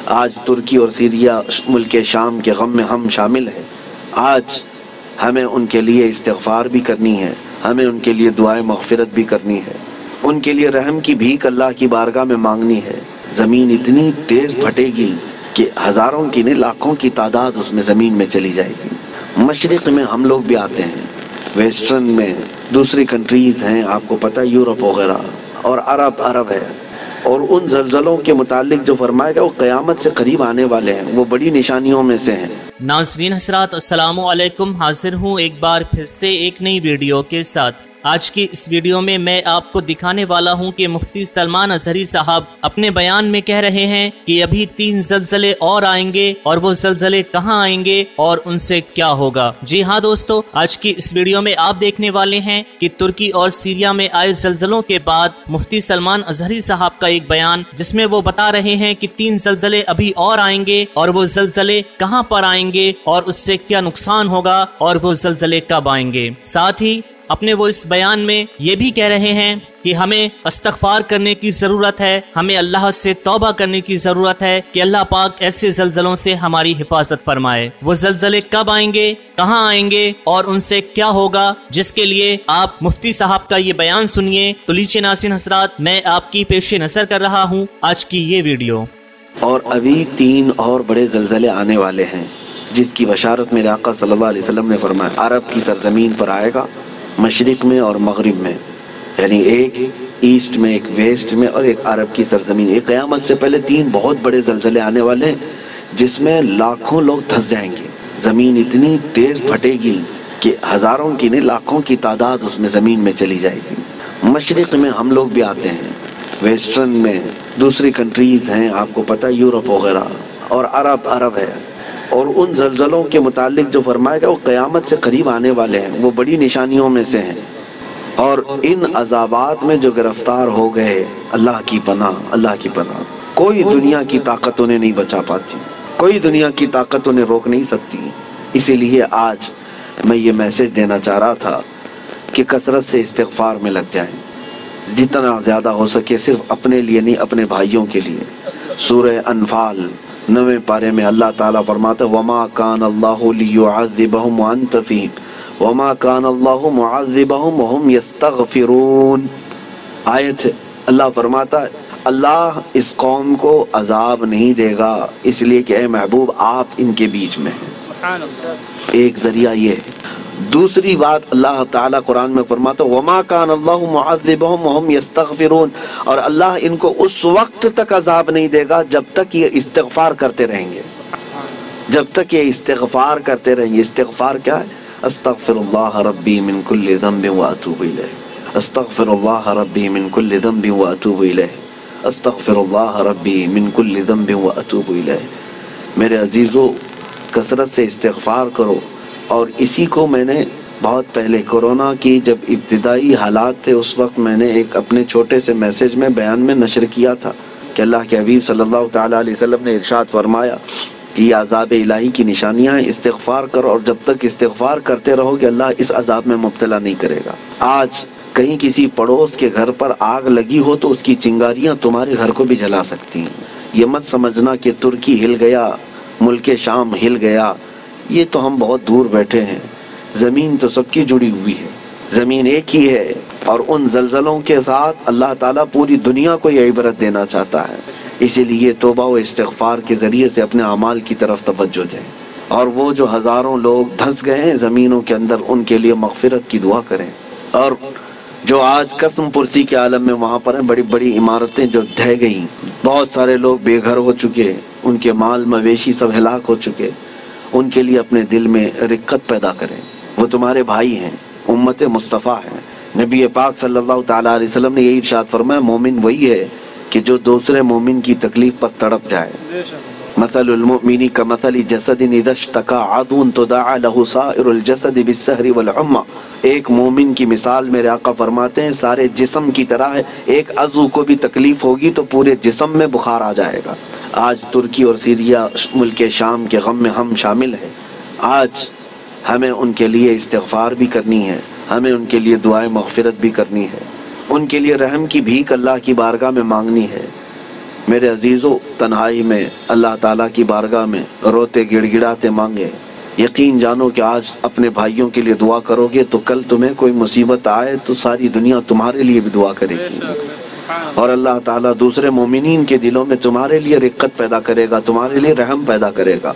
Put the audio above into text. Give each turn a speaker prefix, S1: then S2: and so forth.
S1: آج ترکی اور سیریا ملک شام کے غم میں ہم شامل ہیں۔ آج ہمیں ان کے لیے استغفار بھی کرنی ہے، ہمیں ان کے لیے دعائیں مغفرت بھی کرنی ہے، ان کے لیے رحم کی بھیک اللہ کی بارگاہ میں مانگنی ہے۔ زمین اتنی تیز پھٹے گی کہ ہزاروں کی نہیں لاکھوں کی تعداد اس میں زمین میں چلی جائے گی۔ مشرق میں ہم لوگ بھی آتے ہیں، ویسٹرن میں دوسری کنٹریز ہیں، آپ کو پتہ یورپ وغیرہ، اور عرب ہے، اور ان زلزلوں کے متعلق جو فرمایا گیا وہ قیامت سے قریب آنے والے ہیں، وہ بڑی نشانیوں میں سے ہیں۔
S2: ناظرین حضرات السلام علیکم، حاضر ہوں ایک بار پھر سے ایک نئی ویڈیو کے ساتھ۔ آج کی اس ویڈیو میں آپ کو دکھانے والا ہوں کہ مفتی سلمان اظہری صاحب اپنے بیان میں کہہ رہے ہیں کہ ابھی 3 زلزلے اور آئیں گے، اور وہ زلزلے کہاں آئیں گے اور ان سے کیا ہوگا۔ جی ہاں دوستو، آج کی اس ویڈیو میں آپ دیکھنے والے ہیں کہ ترکی اور سیریا میں آئے زلزلوں کے بعد مفتی سلمان اظہری صاحب کا ایک بیان، جس میں وہ بتا رہے ہیں کہ 3 زلزلے ابھی اور آئیں گے، اور وہ زلزلے کہاں پر آئیں گے اور اس سے کیا نقصان ہوگا، اور وہ زلزلے کب آئیں گے۔ ساتھ ہی اپنے وہ اس بیان میں یہ بھی کہہ رہے ہیں کہ ہمیں استغفار کرنے کی ضرورت ہے، ہمیں اللہ سے توبہ کرنے کی ضرورت ہے کہ اللہ پاک ایسے زلزلوں سے ہماری حفاظت فرمائے۔ وہ زلزلے کب آئیں گے، کہاں آئیں گے اور ان سے کیا ہوگا، جس کے لیے آپ مفتی صاحب کا یہ بیان سنیے۔ تو لیجیے ناظرین حضرات، میں آپ کی پیش نظر کر رہا ہوں آج کی یہ ویڈیو۔
S1: اور ابھی 3 اور بڑے زلزلے آنے والے ہیں، جس کی بشارت میرے آقا صلی اللہ علیہ وسلم نے فرمایا۔ عرب کی سرزمین پر آئے گا، مشرق میں اور مغرب میں، یعنی ایک ایسٹ میں، ایک ویسٹ میں، اور ایک عرب کی سرزمین۔ ایک قیامت سے پہلے 3 بہت بڑے زلزلے آنے والے ہیں، جس میں لاکھوں لوگ دھنس جائیں گے۔ زمین اتنی تیز پھٹے گی کہ ہزاروں کی نہیں لاکھوں کی تعداد اس میں زمین میں چلی جائے گی۔ مشرق میں ہم لوگ بھی آتے ہیں، ویسٹرن میں دوسری کنٹریز ہیں، آپ کو پتہ یورپ وغیرہ، اور عرب ہے، اور ان زلزلوں کے متعلق جو فرمایا گیا وہ قیامت سے قریب آنے والے ہیں، وہ بڑی نشانیوں میں سے ہیں۔ اور ان عذابات میں جو گرفتار ہو گئے، اللہ کی پناہ، اللہ کی پناہ، کوئی دنیا کی طاقت انہیں نہیں بچا پاتی، کوئی دنیا کی طاقت انہیں روک نہیں سکتی۔ اسی لیے آج میں یہ میسج دینا چاہ رہا تھا کہ کثرت سے استغفار میں لگ جائیں، جتنا زیادہ ہو سکے، صرف اپنے لیے نہیں، اپنے بھائیوں کے لیے۔ سورہ انفال 9 پارے میں اللہ تعالیٰ فرماتا ہے وَمَا كَانَ اللَّهُ لِيُعَذِّبَهُمْ وَأَنْتَ فِيهِمْ وَمَا كَانَ اللَّهُ مُعَذِّبَهُمْ وَهُمْ يَسْتَغْفِرُونَ۔ آیت ہے، اللہ فرماتا ہے اللہ اس قوم کو عذاب نہیں دے گا اس لیے کہ اے محبوب آپ ان کے بیچ میں ہیں۔ ایک ذریعہ یہ ہے۔ دوسری بات اللہ تعالیٰ قرآن میں فرماتا ہے وَمَا كَانَ اللَّهُ مُعَذِّبَهُمْ وَهُمْ يَسْتَغْفِرُونَ، اور اللہ ان کو اس وقت تک عذاب نہیں دے گا جب تک یہ استغفار کرتے رہیں گے، جب تک یہ استغفار کرتے رہیں گے۔ استغفار کیا ہے؟ استغفر اللہ ربی من کل ذنب واتوب الیہ، استغفر اللہ ربی من کل ذنب واتوب الیہ، استغفر اللہ ربی من کل ذنب واتوب الیہ۔ میرے عزیزو، کثرت سے استغفار کرو۔ اور اسی کو میں نے بہت پہلے کورونا کی جب ابتدائی حالات تھے، اس وقت میں نے ایک اپنے چھوٹے سے میسج میں بیان میں نشر کیا تھا کہ اللہ کے حبیب صلی اللہ تعالیٰ علیہ وسلم نے ارشاد فرمایا کہ یہ عذاب الہی کی نشانیاں ہیں، استغفار کرو، اور جب تک استغفار کرتے رہو گے اللہ اس عذاب میں مبتلا نہیں کرے گا۔ آج کہیں کسی پڑوس کے گھر پر آگ لگی ہو تو اس کی چنگاریاں تمہارے گھر کو بھی جلا سکتی ہیں۔ یہ مت سمجھنا کہ ترکی ہل گیا، ملک شام ہل گیا، یہ تو ہم بہت دور بیٹھے ہیں، زمین تو سب کی جڑی ہوئی ہے، زمین ایک ہی ہے۔ اور ان زلزلوں کے ساتھ اللہ تعالیٰ پوری دنیا کو یہ عبرت دینا چاہتا ہے، اسی لیے توبہ و استغفار کے ذریعے سے اپنے اعمال کی طرف توجہ دیں۔ اور وہ جو ہزاروں لوگ دھنس گئے ہیں زمینوں کے اندر، ان کے لیے مغفرت کی دعا کریں۔ اور جو آج قسم پرسی کے عالم میں وہاں پر ہیں، بڑی بڑی عمارتیں جو ڈھہ گئیں، بہت سارے لوگ بے گھر ہو چکے، ان کے مال مویشی سب ہلاک ہو چکے، ان کے لیے اپنے دل میں رقت پیدا کریں۔ وہ تمہارے بھائی ہیں، امت مصطفیٰ ہیں۔ نبی پاک صلی اللہ تعالیٰ علیہ وسلم نے یہی ارشاد فرمایا مومن وہی ہے کہ جو دوسرے مومن کی تکلیف پر تڑپ جائے۔ مثل المؤمن کمثل جسد اذا اشتكى عضو تداعى له سائر الجسد بالسهر والحمى۔ ایک مومن کی مثال میرے آقا فرماتے ہیں سارے جسم کی طرح ہے، ایک عضو کو بھی تکلیف ہوگی تو پورے جسم میں بخار آ جائے گا۔ آج ترکی اور سیریا ملک شام کے غم میں ہم شامل ہیں۔ آج ہمیں ان کے لیے استغفار بھی کرنی ہے، ہمیں ان کے لیے دعائیں مغفرت بھی کرنی ہے، ان کے لیے رحم کی بھیک اللہ کی بارگاہ میں مانگنی ہے۔ میرے عزیزوں، تنہائی میں اللہ تعالیٰ کی بارگاہ میں روتے گڑ گڑاتے مانگے، یقین جانو کہ آج اپنے بھائیوں کے لیے دعا کرو گے تو کل تمہیں کوئی مصیبت آئے تو ساری دنیا تمہارے لیے بھی دعا کرے گی، اور اللہ تعالیٰ دوسرے مومنین کے دلوں میں تمہارے لیے رقت پیدا کرے گا، تمہارے لیے رحم پیدا کرے گا۔